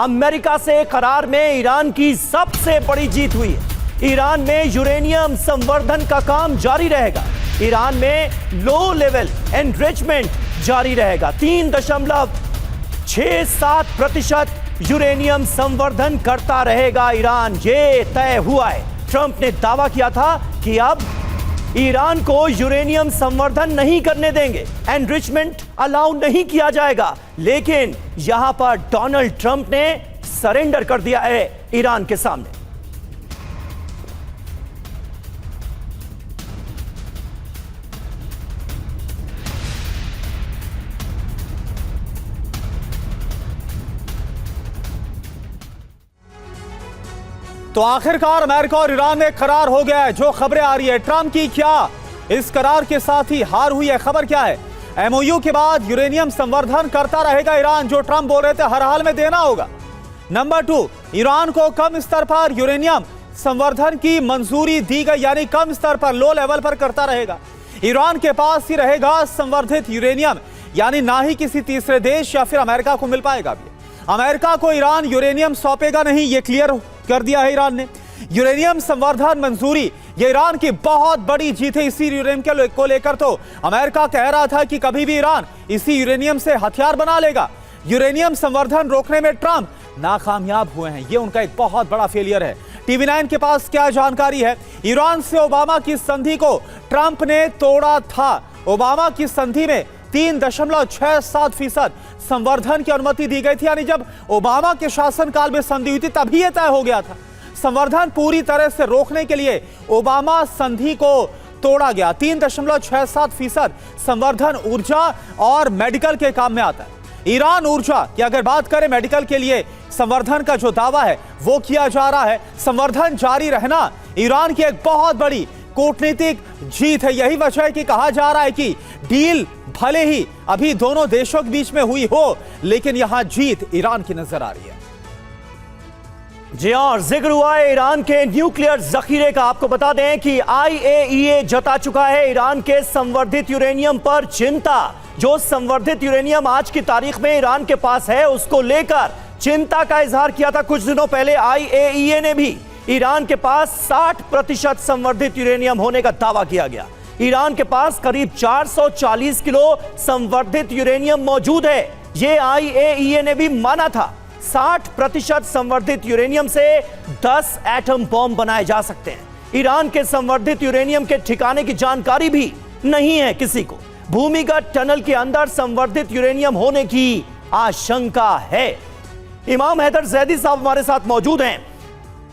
America से करार में ईरान की सबसे बड़ी जीत हुई है। ईरान में यूरेनियम संवर्धन का काम जारी रहेगा। ईरान में लो लेवल एनरिचमेंट जारी रहेगा। 3.67% यूरेनियम संवर्धन करता रहेगा ईरान, ये तय हुआ है। ट्रंप ने दावा किया था कि अब ईरान को यूरेनियम संवर्धन नहीं करने देंगे, एनरिचमेंट अलाउ नहीं किया जाएगा, लेकिन यहां पर डोनाल्ड ट्रंप ने सरेंडर कर दिया है ईरान के सामने। तो आखिरकार अमेरिका और ईरान में करार हो गया है। जो खबरें आ रही है ट्रंप की, क्या इस करार के साथ ही हार हुई है? खबर क्या है? एमओयू के बाद यूरेनियम संवर्धन करता रहेगा ईरान, जो ट्रंप बोल रहे थे हर हाल में देना होगा। नंबर 2, ईरान को कम स्तर पर यूरेनियम संवर्धन की मंजूरी दी गई, यानी कम स्तर पर, लो लेवल पर करता रहेगा। ईरान के पास ही रहेगा संवर्धित यूरेनियम, यानी ना ही किसी तीसरे देश या फिर अमेरिका को मिल पाएगा। अमेरिका को ईरान यूरेनियम सौंपेगा नहीं, ये क्लियर कर दिया है ईरान ने। यूरेनियम संवर्धन मंजूरी, ये ईरान की बहुत बड़ी जीत है। इसी यूरेनियम को लेकर तो अमेरिका कह रहा था कि कभी भी ईरान इसी यूरेनियम से हथियार बना लेगा। यूरेनियम संवर्धन रोकने में ट्रंप नाकामयाब हुए हैं, ये उनका एक बहुत बड़ा फेलियर है। टीवी 9 के पास क्या जानकारी है? ईरान से ओबामा की संधि को ट्रंप ने तोड़ा था। ओबामा की संधि में 3.67% संवर्धन की अनुमति दी गई थी, यानी जब ओबामा के शासनकाल में संधि हुई थी तभी यह तय हो गया था। संवर्धन पूरी तरह से रोकने के लिए ओबामा संधि को तोड़ा गया। 3.67% संवर्धन ऊर्जा और मेडिकल के काम में आता है। ईरान ऊर्जा की अगर बात करें, मेडिकल के लिए संवर्धन का जो दावा है वो किया जा रहा है। संवर्धन जारी रहना ईरान की एक बहुत बड़ी कूटनीतिक जीत है। यही वजह है कि कहा जा रहा है कि डील भले ही अभी दोनों देशों के बीच में हुई हो, लेकिन यहां जीत ईरान की नजर आ रही है। जी हां, और जिक्र हुआ है ईरान के न्यूक्लियर जखीरे का। आपको बता दें कि IAEA जता चुका है ईरान के संवर्धित यूरेनियम पर चिंता। जो संवर्धित यूरेनियम आज की तारीख में ईरान के पास है, उसको लेकर चिंता का इजहार किया था कुछ दिनों पहले IAEA ने भी। ईरान के पास 60% संवर्धित यूरेनियम होने का दावा किया गया। ईरान के पास करीब 440 किलो संवर्धित यूरेनियम मौजूद है, यह IAEA ने भी माना था। 60% संवर्धित यूरेनियम से 10 एटम बॉम्ब बनाए जा सकते हैं। ईरान के संवर्धित यूरेनियम के ठिकाने की जानकारी भी नहीं है किसी को। भूमिगत टनल के अंदर संवर्धित यूरेनियम होने की आशंका है। इमाम हैदर जैदी साहब हमारे साथ मौजूद हैं।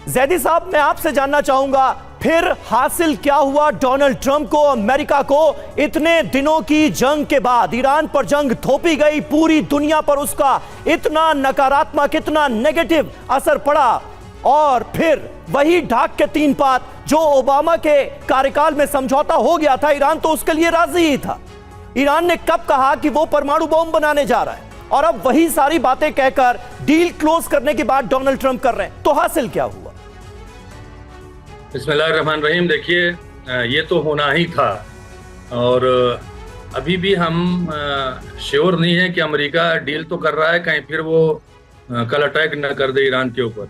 जैदी साहब, मैं आपसे जानना चाहूंगा, फिर हासिल क्या हुआ डोनाल्ड ट्रंप को, अमेरिका को? इतने दिनों की जंग के बाद ईरान पर जंग थोपी गई, पूरी दुनिया पर उसका इतना नकारात्मक, इतना नेगेटिव असर पड़ा, और फिर वही ढाक के 3 पात जो ओबामा के कार्यकाल में समझौता हो गया था, ईरान तो उसके लिए राजी ही था। ईरान ने कब कहा कि वो परमाणु बम बनाने जा रहा है, और अब वही सारी बातें कहकर डील क्लोज करने की बात डोनाल्ड ट्रंप कर रहे हैं, तो हासिल क्या हुआ? बिस्मिल्लाहिर्रहमानिर्रहीम। देखिए, ये तो होना ही था, और अभी भी हम श्योर नहीं है कि अमेरिका डील तो कर रहा है, कहीं फिर वो कल अटैक न कर दे ईरान के ऊपर।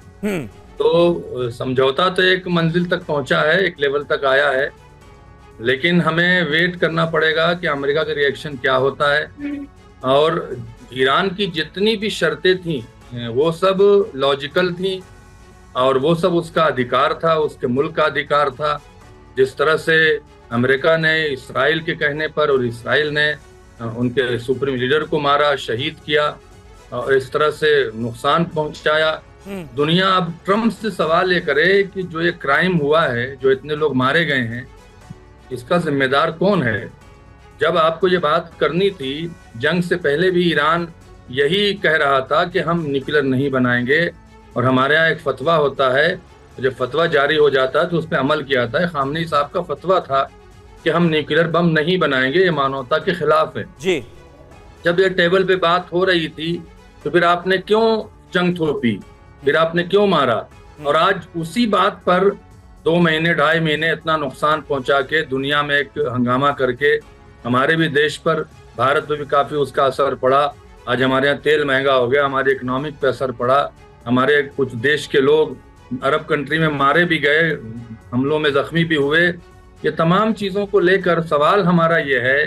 तो समझौता तो एक मंजिल तक पहुंचा है, एक लेवल तक आया है, लेकिन हमें वेट करना पड़ेगा कि अमेरिका का रिएक्शन क्या होता है। और ईरान की जितनी भी शर्तें थी वो सब लॉजिकल थी, और वो सब उसका अधिकार था, उसके मुल्क का अधिकार था। जिस तरह से अमेरिका ने इसराइल के कहने पर, और इसराइल ने उनके सुप्रीम लीडर को मारा, शहीद किया, और इस तरह से नुकसान पहुंचाया। दुनिया अब ट्रंप से सवाल ये करे कि जो ये क्राइम हुआ है, जो इतने लोग मारे गए हैं, इसका जिम्मेदार कौन है? जब आपको ये बात करनी थी, जंग से पहले भी ईरान यही कह रहा था कि हम न्यूक्लियर नहीं बनाएंगे, और हमारे यहाँ एक फतवा होता है, जब फतवा जारी हो जाता है तो उस पर अमल किया जाता है। खामनेई साहब का फतवा था कि हम न्यूक्लियर बम नहीं बनाएंगे, ये मानवता के खिलाफ है जी। जब ये टेबल पे बात हो रही थी, तो फिर आपने क्यों जंग थोपी, फिर आपने क्यों मारा? और आज उसी बात पर 2 महीने 2.5 महीने इतना नुकसान पहुंचा के, दुनिया में एक हंगामा करके, हमारे भी देश पर, भारत में भी काफी उसका असर पड़ा। आज हमारे यहाँ तेल महंगा हो गया, हमारी इकोनॉमिक पे असर पड़ा, हमारे कुछ देश के लोग अरब कंट्री में मारे भी गए, हमलों में जख्मी भी हुए। ये तमाम चीजों को लेकर सवाल हमारा ये है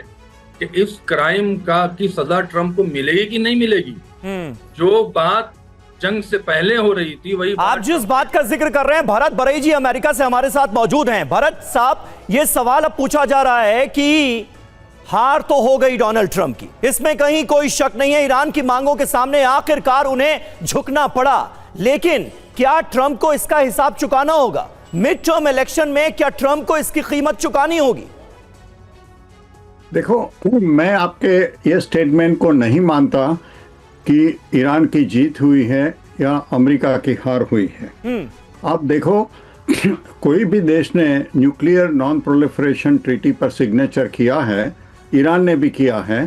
कि इस क्राइम की सजा ट्रंप को मिलेगी कि नहीं मिलेगी। जो बात जंग से पहले हो रही थी वही आप जिस बात का जिक्र कर रहे हैं, भरत बरई जी अमेरिका से हमारे साथ मौजूद हैं। भरत साहब, ये सवाल अब पूछा जा रहा है कि हार तो हो गई डोनाल्ड ट्रंप की, इसमें कहीं कोई शक नहीं है। ईरान की मांगों के सामने आखिरकार उन्हें झुकना पड़ा, लेकिन क्या ट्रंप को इसका हिसाब चुकाना होगा? मिड टर्म इलेक्शन में क्या ट्रंप को इसकी कीमत चुकानी होगी? देखो, मैं आपके ये स्टेटमेंट को नहीं मानता कि ईरान की जीत हुई है या अमेरिका की हार हुई है। आप देखो, कोई भी देश ने न्यूक्लियर नॉन प्रोलिफरेशन ट्रीटी पर सिग्नेचर किया है, ईरान ने भी किया है,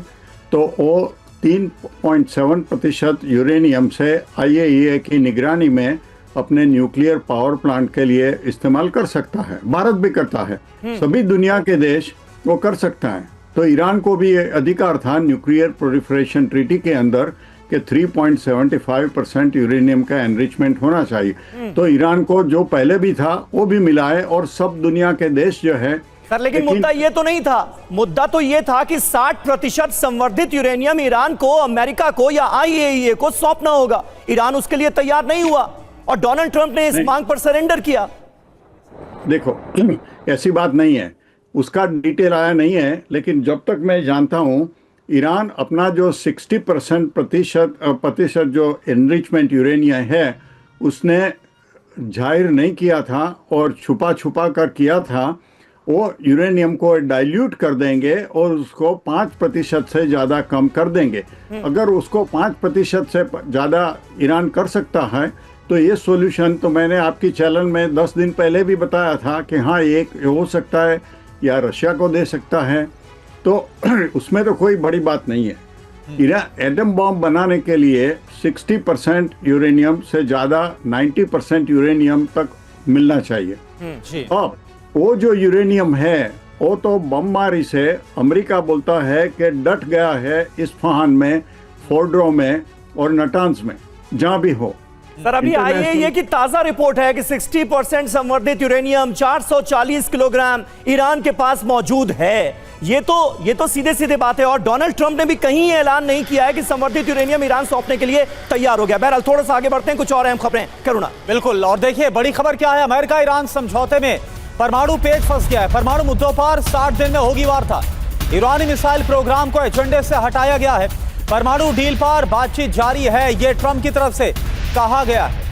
तो वो 3.7% यूरेनियम से IAEA की निगरानी में अपने न्यूक्लियर पावर प्लांट के लिए इस्तेमाल कर सकता है। भारत भी करता है, सभी दुनिया के देश वो कर सकता है। तो ईरान को भी ये अधिकार था न्यूक्लियर प्रोलिफरेशन ट्रीटी के अंदर कि 3.75% यूरेनियम का एनरिचमेंट होना चाहिए। तो ईरान को जो पहले भी था वो भी मिला है, और सब दुनिया के देश जो है। सर, लेकिन मुद्दा ये तो नहीं था। मुद्दा तो ये था कि 60% संवर्धित यूरेनियम ईरान को, अमेरिका को या IAEA को सौंपना होगा। ईरान उसके लिए तैयार नहीं हुआ और डोनाल्ड ट्रंप ने इस मांग पर सरेंडर किया। देखो, ऐसी बात नहीं है, उसका डिटेल आया नहीं है, लेकिन जब तक मैं जानता हूं, ईरान अपना जो 60% प्रतिशत जो एनरिचमेंट यूरेनियम है उसने जाहिर नहीं किया था और छुपा छुपा कर किया था। वो यूरेनियम को डाइल्यूट कर देंगे और उसको 5% से ज़्यादा कम कर देंगे। अगर उसको 5% से ज़्यादा ईरान कर सकता है तो ये सॉल्यूशन तो मैंने आपकी चैनल में 10 दिन पहले भी बताया था कि हाँ, एक हो सकता है या रशिया को दे सकता है, तो उसमें तो कोई बड़ी बात नहीं है। ईरान एटम बॉम्ब बनाने के लिए 60% यूरेनियम से ज़्यादा 90% यूरेनियम तक मिलना चाहिए। अब वो जो यूरेनियम है वो तो बमबारी से अमेरिका बोलता है कि डट गया है इस्फहान में, फोर्डो में और नटांस में, जहाँ भी हो। सर, अभी IAEA की ताजा रिपोर्ट है कि 60% संवर्धित यूरेनियम 440 किलोग्राम ईरान के पास मौजूद है। ये तो सीधे सीधे बात है, और डोनाल्ड ट्रंप ने भी कहीं ऐलान नहीं किया है कि संवर्धित यूरेनियम ईरान सौंपने के लिए तैयार हो गया। बहरहाल थोड़ा सा आगे बढ़ते हैं, कुछ और अहम खबरें। करुणा। बिल्कुल, और देखिए बड़ी खबर क्या है। अमेरिका ईरान समझौते में परमाणु पेच फंस गया है। परमाणु मुद्दों पर 60 दिन में होगी वार्ता। ईरानी मिसाइल प्रोग्राम को एजेंडे से हटाया गया है। परमाणु डील पर बातचीत जारी है, ये ट्रंप की तरफ से कहा गया है।